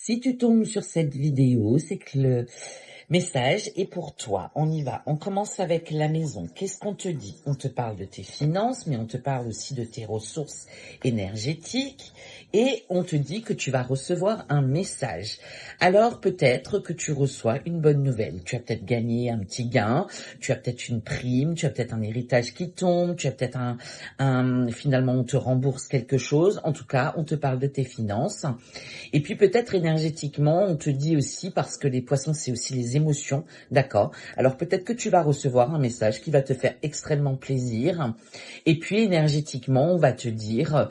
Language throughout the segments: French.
Si tu tombes sur cette vidéo, c'est que le message est pour toi. On y va. On commence avec la maison. Qu'est-ce qu'on te dit? On te parle de tes finances, mais on te parle aussi de tes ressources énergétiques et on te dit que tu vas recevoir un message. Alors peut-être que tu reçois une bonne nouvelle. Tu as peut-être gagné un petit gain, tu as peut-être une prime, tu as peut-être un héritage qui tombe, tu as peut-être finalement on te rembourse quelque chose. En tout cas, on te parle de tes finances. Et puis peut-être énergétiquement, on te dit aussi, parce que les poissons, c'est aussi les émotions, d'accord? Alors peut-être que tu vas recevoir un message qui va te faire extrêmement plaisir. Et puis énergétiquement, on va te dire,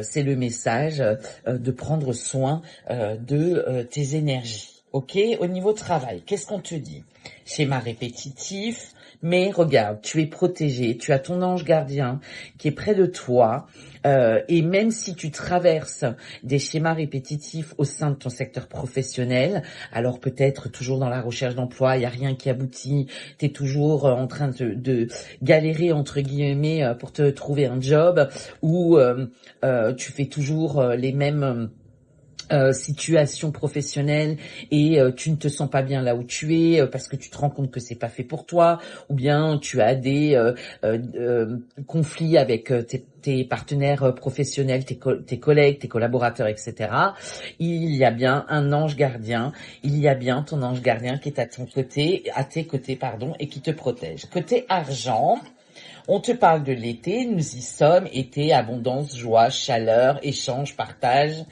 c'est le message de prendre soin de tes énergies. Ok? Au niveau travail, qu'est-ce qu'on te dit? Schéma répétitif, mais regarde, tu es protégé, tu as ton ange gardien qui est près de toi, et même si tu traverses des schémas répétitifs au sein de ton secteur professionnel, alors peut-être toujours dans la recherche d'emploi, il n'y a rien qui aboutit, tu es toujours en train de galérer entre guillemets pour te trouver un job, ou tu fais toujours les mêmes situation professionnelle et tu ne te sens pas bien là où tu es parce que tu te rends compte que c'est pas fait pour toi, ou bien tu as des conflits avec tes partenaires professionnels, tes collègues, tes collaborateurs, etc. Il y a bien un ange gardien, il y a bien ton ange gardien qui est à tes côtés, pardon, et qui te protège. Côté argent, on te parle de l'été, nous y sommes, été, abondance, joie, chaleur, échange, partage.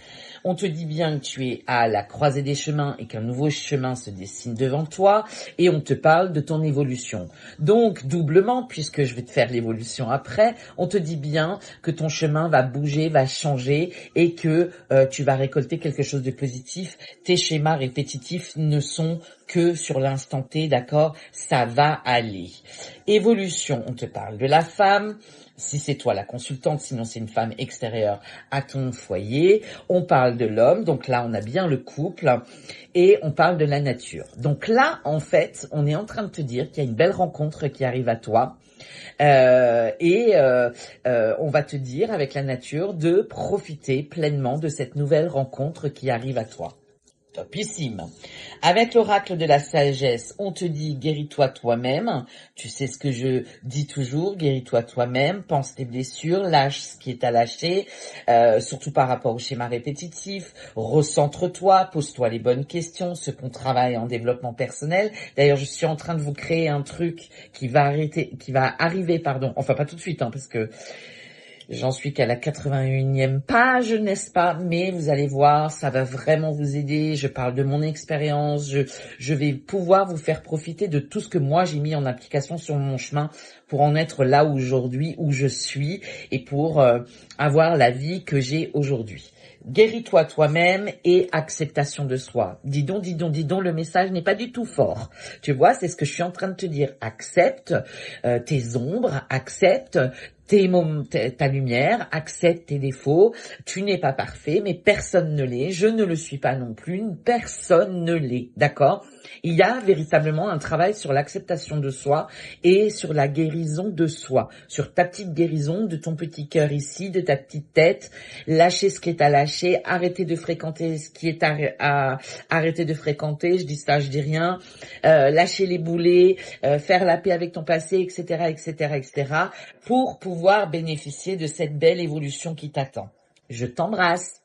On te dit bien que tu es à la croisée des chemins et qu'un nouveau chemin se dessine devant toi, et on te parle de ton évolution. Donc, doublement, puisque je vais te faire l'évolution après, on te dit bien que ton chemin va bouger, va changer, et que tu vas récolter quelque chose de positif. Tes schémas répétitifs ne sont que sur l'instant T, d'accord? Ça va aller. Évolution, on te parle de la femme, si c'est toi la consultante, sinon c'est une femme extérieure à ton foyer. On parle de l'homme, donc là on a bien le couple, et on parle de la nature. Donc là, en fait, on est en train de te dire qu'il y a une belle rencontre qui arrive à toi. On va te dire avec la nature de profiter pleinement de cette nouvelle rencontre qui arrive à toi. Topissime. Avec l'oracle de la sagesse, on te dit guéris-toi toi-même. Tu sais ce que je dis toujours, guéris-toi toi-même, pense tes blessures, lâche ce qui est à lâcher, surtout par rapport au schéma répétitif, recentre-toi, pose-toi les bonnes questions, ce qu'on travaille en développement personnel. D'ailleurs, je suis en train de vous créer un truc qui va arriver, enfin pas tout de suite, parce que j'en suis qu'à la 81e page, n'est-ce pas? Mais vous allez voir, ça va vraiment vous aider. Je parle de mon expérience. Je vais pouvoir vous faire profiter de tout ce que moi j'ai mis en application sur mon chemin pour en être là aujourd'hui où je suis et pour avoir la vie que j'ai aujourd'hui. Guéris-toi toi-même et acceptation de soi. Dis donc, le message n'est pas du tout fort. Tu vois, c'est ce que je suis en train de te dire. Accepte tes ombres, accepte ta lumière, accepte tes défauts. Tu n'es pas parfait, mais personne ne l'est. Je ne le suis pas non plus. Personne ne l'est. D'accord? Il y a véritablement un travail sur l'acceptation de soi et sur la guérison de soi. Sur ta petite guérison de ton petit cœur ici, de ta petite tête. Lâcher ce qui est à lâcher. Arrêter de fréquenter ce qui est à arrêter de fréquenter. Je dis ça, je dis rien. Lâcher les boulets. Faire la paix avec ton passé, etc., etc., etc., pour pouvoir bénéficier de cette belle évolution qui t'attend. Je t'embrasse.